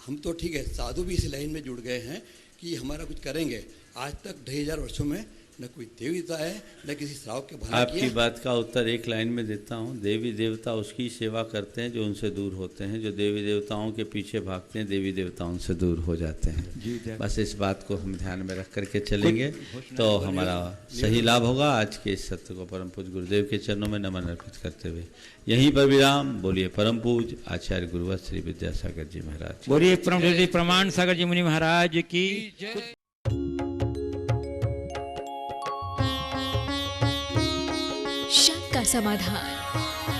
हम तो ठीक है, साधु भी इस लाइन में जुड़ गए हैं कि हमारा कुछ करेंगे। आज तक 2500 वर्षों में न कोई देवता है न किसी श्रावक के भला आपकी किया। बात का उत्तर एक लाइन में देता हूँ। देवी देवता उसकी सेवा करते हैं जो उनसे दूर होते हैं, जो देवी देवताओं के पीछे भागते हैं देवी देवता उनसे दूर हो जाते हैं। बस इस बात को हम ध्यान में रख करके चलेंगे तो हमारा सही लाभ होगा। आज के इस सत्य को परम पूज्य गुरुदेव के चरणों में नमन अर्पित करते हुए यहीं पर विराम। बोलिए परम पूज्य आचार्य गुरुवत श्री विद्यासागर जी महाराज। बोलिए परम पूज्य प्रमाण सागर जी मुनि महाराज की। शंका समाधान।